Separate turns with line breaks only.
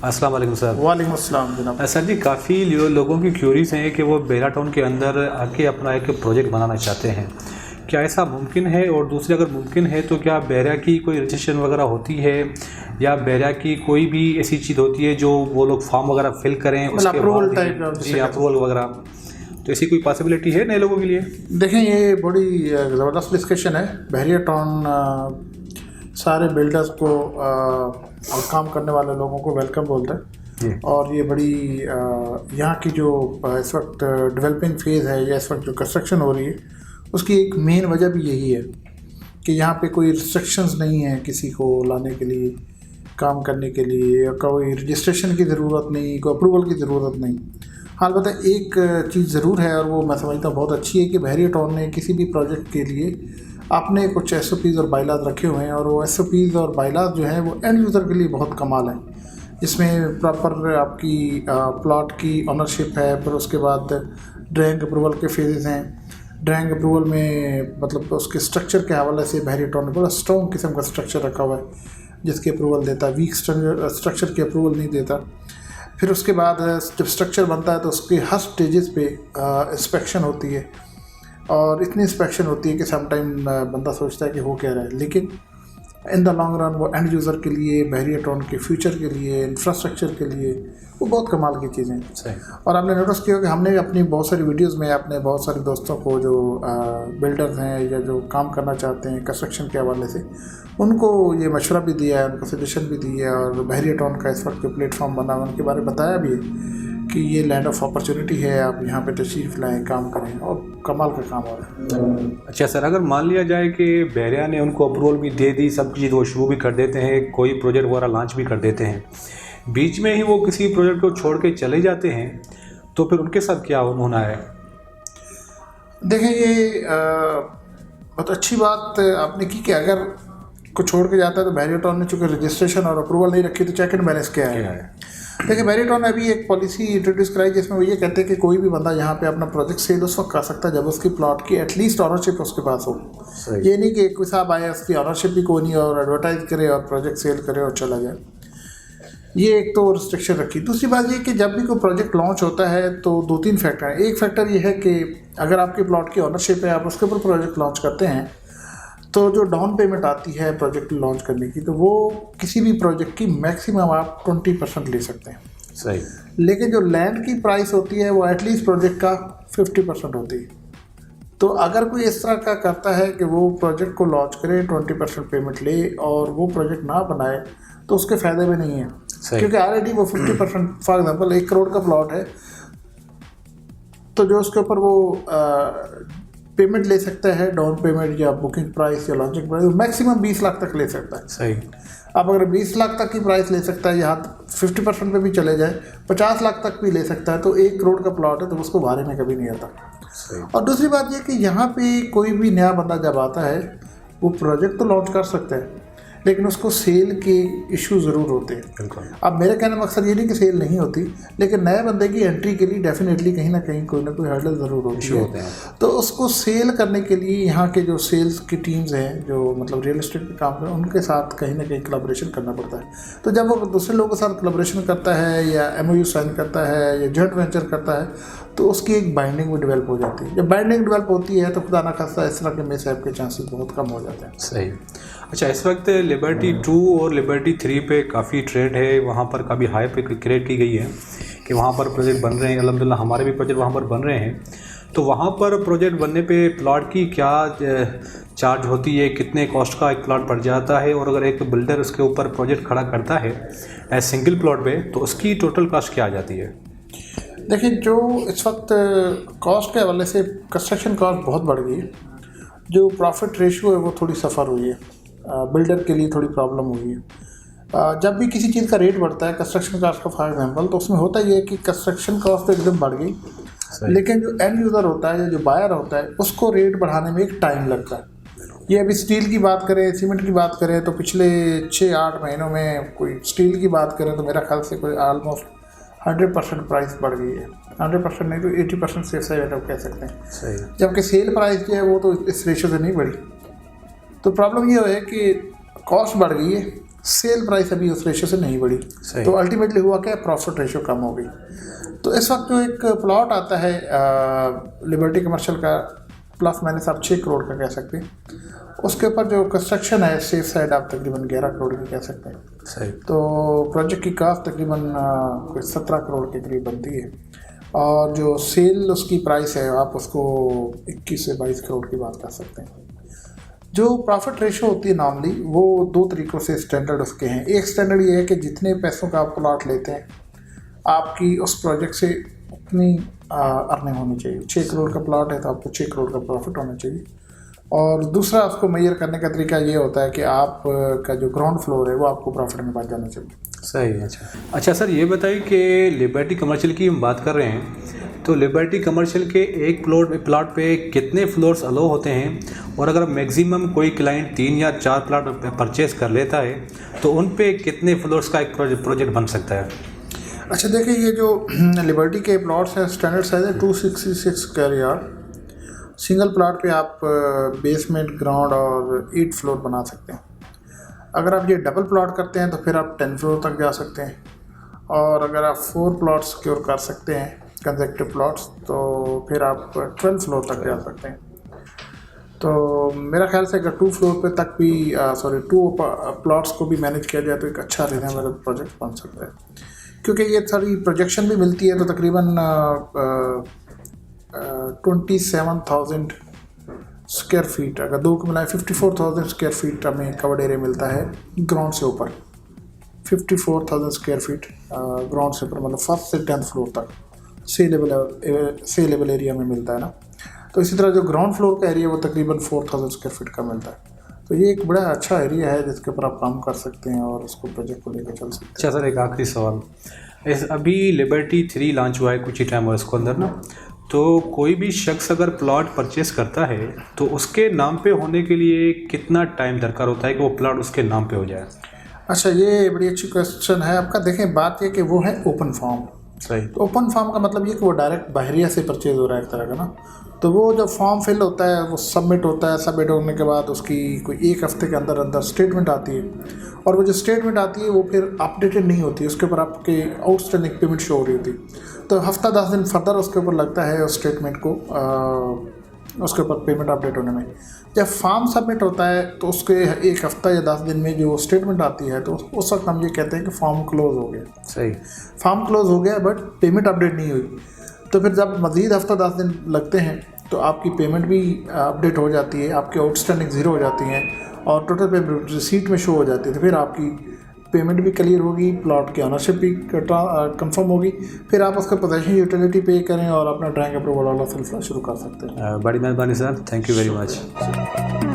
अस्सलाम वालेकुम सर।
वालेकुम अस्सलाम जनाब।
सर जी, काफ़ी लोगों की क्यूरीज हैं कि वो बेला टाउन के अंदर आके अपना एक प्रोजेक्ट बनाना चाहते हैं। क्या ऐसा मुमकिन है? और दूसरी, अगर मुमकिन है तो क्या बैरा की कोई रजिस्ट्रेशन वगैरह होती है या बैरा की कोई भी ऐसी चीज़ होती है जो वो लोग फॉर्म वगैरह फिल करें उसके
अप्रूवल
बाद
टाइप
जी अप्रूवल वगैरह, तो ऐसी कोई पॉसिबिलिटी है नए लोगों के लिए?
देखें, ये बड़ी ज़बरदस्त डिस्कशन है। बहरिया टाउन सारे बिल्डर्स को और काम करने वाले लोगों को वेलकम बोलता है। और ये बड़ी यहाँ की जो इस वक्त डेवलपिंग फेज़ है या इस वक्त जो कंस्ट्रक्शन हो रही है उसकी एक मेन वजह भी यही है कि यहाँ पे कोई रिस्ट्रिक्शंस नहीं है किसी को लाने के लिए, काम करने के लिए, या कोई रजिस्ट्रेशन की ज़रूरत नहीं, कोई अप्रूवल की ज़रूरत नहीं। हाल बता, एक चीज़ ज़रूर है और वो मैं समझता हूँ बहुत अच्छी है कि बहरिया टाउन ने किसी भी प्रोजेक्ट के लिए आपने कुछ SOPs और बायलाज रखे हुए हैं, और वो SOPs और बायलाज जो हैं वो एंड यूज़र के लिए बहुत कमाल है। इसमें प्रॉपर आपकी प्लॉट की ऑनरशिप है, फिर उसके बाद ड्राइंग अप्रूवल के फेजेस हैं। ड्राइंग अप्रूवल में मतलब उसके स्ट्रक्चर के हवाले से बहरिया टाउन ने बड़ा स्ट्रॉन्ग किस्म का स्ट्रक्चर रखा हुआ है जिसके अप्रूवल देता है, वीक स्ट्रक्चर के अप्रूवल नहीं देता। फिर उसके बाद जब स्ट्रक्चर बनता है तो उसके हर स्टेजेस पे इंस्पेक्शन होती है, और इतनी इंस्पेक्शन होती है कि समटाइम बंदा सोचता है कि हो क्या रहा है, लेकिन इन द लॉन्ग रन वो एंड यूज़र के लिए, बहरिया टाउन के फ्यूचर के लिए, इंफ्रास्ट्रक्चर के लिए वो बहुत कमाल की चीज़ें हैं। और आपने नोटिस किया कि हमने अपनी बहुत सारी वीडियोस में अपने बहुत सारे दोस्तों को जो बिल्डर्स हैं या जो काम करना चाहते हैं कंस्ट्रक्शन के हवाले से, उनको ये मशवरा भी दिया है, उनको सजेशन भी दी है, और बहरिया टाउन का इस वक्त जो प्लेटफॉर्म बना है उनके बारे में बताया भी है कि ये लैंड ऑफ अपॉर्चुनिटी है, आप यहाँ पे तशरीफ़ लाएँ, काम करें, और कमाल का काम हो रहा है।
अच्छा सर, अगर मान लिया जाए कि बैरिया ने उनको अप्रूवल भी दे दी, सब चीज़ वो शुरू भी कर देते हैं, कोई प्रोजेक्ट वगैरह लॉन्च भी कर देते हैं, बीच में ही वो किसी प्रोजेक्ट को छोड़ के चले जाते हैं, तो फिर उनके साथ क्या होना है?
देखें, ये बहुत अच्छी बात आपने की कि अगर को छोड़ के जाता है तो बहरिया टाउन ने चूँकि रजिस्ट्रेशन और अप्रूवल नहीं रखी तो चेक एंड बैलेंस क्या है। देखिए, बहरिया टाउन ने अभी एक पॉलिसी इंट्रोड्यूस कराई जिसमें वो ये कहते हैं कि कोई भी बंदा यहाँ पे अपना प्रोजेक्ट सेल उस वक्त कर सकता है जब उसकी प्लॉट की एटलीस्ट ऑनरशिप उसके पास हो। ये नहीं कि कोई साहब आया, उसकी ऑनरशिप भी कोई नहीं और एडवर्टाइज करे और प्रोजेक्ट सेल करे और चला जाए। ये एक तो रिस्ट्रिक्शन रखी। दूसरी बात ये कि जब भी कोई प्रोजेक्ट लॉन्च होता है तो 2-3 फैक्टर हैं। एक फैक्टर ये है कि अगर आपकी प्लॉट की ऑनरशिप है, आप उसके ऊपर प्रोजेक्ट लॉन्च करते हैं, तो जो डाउन पेमेंट आती है प्रोजेक्ट लॉन्च करने की, तो वो किसी भी प्रोजेक्ट की मैक्सिमम आप 20% ले सकते हैं।
सही।
लेकिन जो लैंड की प्राइस होती है वो एटलीस्ट प्रोजेक्ट का 50% होती है। तो अगर कोई इस तरह का करता है कि वो प्रोजेक्ट को लॉन्च करे, 20% पेमेंट ले और वो प्रोजेक्ट ना बनाए, तो उसके फ़ायदे भी नहीं है, क्योंकि ऑलरेडी वो 50%, फॉर एग्जांपल 1 करोड़ का प्लॉट है तो जो उसके ऊपर वो पेमेंट ले सकता है, डाउन पेमेंट या बुकिंग प्राइस या लॉन्चिंग प्राइस, मैक्सिमम 20 लाख तक ले सकता है।
सही।
आप अगर 20 लाख तक की प्राइस ले सकता है, यहाँ 50% पे भी चले जाए, 50 लाख तक भी ले सकता है, तो 1 करोड़ का प्लॉट है तो उसको भारे में कभी नहीं आता। और दूसरी बात यह कि यहाँ पे कोई भी नया बंदा जब आता है वो प्रोजेक्ट तो लॉन्च कर सकता है, लेकिन उसको सेल के इशू ज़रूर होते हैं। अब मेरे कहने का मकसद ये नहीं कि सेल नहीं होती, लेकिन नए बंदे की एंट्री के लिए डेफिनेटली कहीं ना कोई हर्डल ज़रूर होती है। तो उसको सेल करने के लिए यहाँ के जो सेल्स की टीम्स हैं, जो मतलब रियल एस्टेट पे काम करें, उनके साथ कहीं ना कहीं कोलैबोरेशन करना पड़ता है। तो जब वो दूसरे लोगों के साथ कोलैबोरेशन करता है या MOU साइन करता है या जॉइंट वेंचर करता है, तो उसकी एक बाइंडिंग भी डेवलप हो जाती है। जब बाइंडिंग डेवलप होती है तो खुदा ना खास्ता इस तरह के मिसहैप के चांसेस बहुत कम हो जाते हैं।
सही। अच्छा, इस वक्त लिबर्टी 2 और लिबर्टी 3 पे काफ़ी ट्रेंड है, वहाँ पर काफ़ी हाई पे क्रिएट की गई है कि वहाँ पर प्रोजेक्ट बन रहे हैं। अल्हम्दुलिल्लाह हमारे भी प्रोजेक्ट वहाँ पर बन रहे हैं। तो वहाँ पर प्रोजेक्ट बनने पे प्लॉट की क्या चार्ज होती है, कितने कॉस्ट का एक प्लॉट पड़ जाता है, और अगर एक बिल्डर उसके ऊपर प्रोजेक्ट खड़ा करता है एज सिंगल प्लॉट पे, तो उसकी टोटल कॉस्ट क्या आ जाती है?
देखिए, जो इस वक्त कॉस्ट के हवाले से कंस्ट्रक्शन कॉस्ट बहुत बढ़ गई है, जो प्रॉफिट रेशियो है वो थोड़ी सफ़र हुई है, बिल्डर के लिए थोड़ी प्रॉब्लम हुई है। जब भी किसी चीज़ का रेट बढ़ता है, कंस्ट्रक्शन कॉस्ट का फॉर एग्जांपल, तो उसमें होता ये है कि कंस्ट्रक्शन कॉस्ट तो एकदम बढ़ गई, लेकिन जो एंड यूज़र होता है या जो बायर होता है उसको रेट बढ़ाने में एक टाइम लगता है। ये अभी स्टील की बात करें, सीमेंट की बात करें, तो पिछले 6-8 महीनों में कोई स्टील की बात करें तो मेरा ख्याल से कोई ऑलमोस्ट 100% प्राइस बढ़ गई है। 100% नहीं तो 80% सेफ साइड आप कह सकते हैं।
सही।
जबकि सेल प्राइस जो है वो तो इस रेशो से नहीं बढ़ी। तो प्रॉब्लम ये है कि कॉस्ट बढ़ गई है, सेल प्राइस अभी उस रेशो से नहीं बढ़ी, तो अल्टीमेटली हुआ क्या, प्रॉफिट रेशो कम हो गई। तो इस वक्त जो एक प्लॉट आता है लिबर्टी कमर्शियल का, प्लस माइनस आप 6 करोड़ का कह सकते हैं, उसके ऊपर जो कंस्ट्रक्शन है सेफ साइड आप तकरीबन 11 करोड़ की कह सकते हैं।
सही।
तो प्रोजेक्ट की कास्ट तकरीबन कोई 17 करोड़ के करीब बनती है, और जो सेल उसकी प्राइस है आप उसको 21 से 22 करोड़ की बात कर सकते हैं। जो प्रॉफिट रेशो होती है नॉर्मली वो 2 तरीक़ों से स्टैंडर्ड उसके हैं। एक स्टैंडर्ड ये है कि जितने पैसों का आप प्लॉट लेते हैं आपकी उस प्रोजेक्ट से उतनी अर्निंग होनी चाहिए। 6 करोड़ का प्लॉट है तो आपको 6 करोड़ का प्रॉफिट होना चाहिए। और दूसरा उसको मेजर करने का तरीका ये होता है कि आप का जो ग्राउंड फ्लोर है वो आपको प्रॉफिट में बच जाना चाहिए।
सही। अच्छा सर, ये बताइए कि लिबर्टी कमर्शियल की हम बात कर रहे हैं, तो लिबर्टी कमर्शियल के एक प्लॉट पे कितने फ्लोर्स अलो होते हैं, और अगर मैक्सिमम कोई क्लाइंट 3 या 4 प्लॉट परचेज़ कर लेता है तो उन पे कितने फ्लोर्स का एक प्रोजेक्ट बन सकता है?
अच्छा देखिए, ये जो लिबर्टी के प्लॉट्स हैं स्टैंडर्ड साइज है 266 स्क्वायर यार्ड। सिंगल प्लॉट पे आप बेसमेंट, ग्राउंड और 8 फ्लोर बना सकते हैं। अगर आप ये डबल प्लॉट करते हैं तो फिर आप 10 फ्लोर तक जा सकते हैं, और अगर आप 4 प्लॉट्स सिक्योर कर सकते हैं कंसेक्टिव प्लॉट्स तो फिर आप 12 फ्लोर तक जा सकते हैं। तो मेरा ख्याल से अगर 2 फ्लोर पे तक भी 2 प्लॉट्स को भी मैनेज किया जाए तो एक अच्छा रिजनेबल प्रोजेक्ट बन सकता है, क्योंकि ये सारी प्रोजेक्शन भी मिलती है। तो तकरीबन 27,000 स्क्वायर फीट, अगर 2 को मिलाएं 54,000 स्क्वायर फीट हमें कवर्ड एरिया मिलता है ग्राउंड से ऊपर। 54,000 स्क्वायर फीट ग्राउंड से ऊपर, मतलब फर्स्ट से 10th फ्लोर तक सी लेवल एरिया में मिलता है ना। तो इसी तरह जो ग्राउंड फ्लोर का एरिया वो तकरीबन 4,000 स्क्वायर फीट का मिलता है। तो ये एक बड़ा अच्छा एरिया है जिसके ऊपर आप काम कर सकते हैं और उसको प्रोजेक्ट को लेकर चल सकते हैं।
अच्छा सर, एक आखिरी सवाल, अभी लिबर्टी 3 लॉन्च हुआ है कुछ ही टाइम हुआ इसको अंदर ना, तो कोई भी शख्स अगर प्लॉट परचेस करता है तो उसके नाम पे होने के लिए कितना टाइम दरकार होता है कि वो प्लॉट उसके नाम पे हो जाए?
अच्छा, ये बड़ी अच्छी क्वेश्चन है आपका। देखें, बात ये कि वो है ओपन फॉर्म।
सही।
तो ओपन फॉर्म का मतलब ये कि वो डायरेक्ट बहरिया से परचेज हो रहा है एक तरह का ना। तो वो जब फॉर्म फिल होता है वो सबमिट होता है, सबमिट होने के बाद उसकी कोई 1 हफ्ते के अंदर अंदर स्टेटमेंट आती है, और वो जो स्टेटमेंट आती है वो फिर अपडेटेड नहीं होती, उसके ऊपर आपके आउटस्टैंडिंग पेमेंट शो हो रही होती। तो हफ्ता 10 दिन फर्दर उसके ऊपर लगता है उस स्टेटमेंट को उसके ऊपर पेमेंट अपडेट होने में। जब फॉर्म सबमिट होता है तो उसके 1 हफ्ता या 10 दिन में जो स्टेटमेंट आती है तो उस वक्त हम ये कहते हैं कि फॉर्म क्लोज हो गया।
सही।
फॉर्म क्लोज हो गया बट पेमेंट अपडेट नहीं हुई। तो फिर जब मज़ीद हफ्ता 10 दिन लगते हैं तो आपकी पेमेंट भी अपडेट हो जाती है, आपकी आउटस्टैंडिंग ज़ीरो हो जाती हैं और टोटल पेमेंट रिसीट में शो हो जाती है। तो फिर आपकी पेमेंट भी क्लियर होगी, प्लॉट की ऑनरशिप भी कंफर्म होगी, फिर आप उसका पोजेशन यूटिलिटी पे करें और अपना ड्राइंग अप्रूवल वाला सिलसिला शुरू कर सकते हैं।
बड़ी मेहरबानी sir, thank you very much.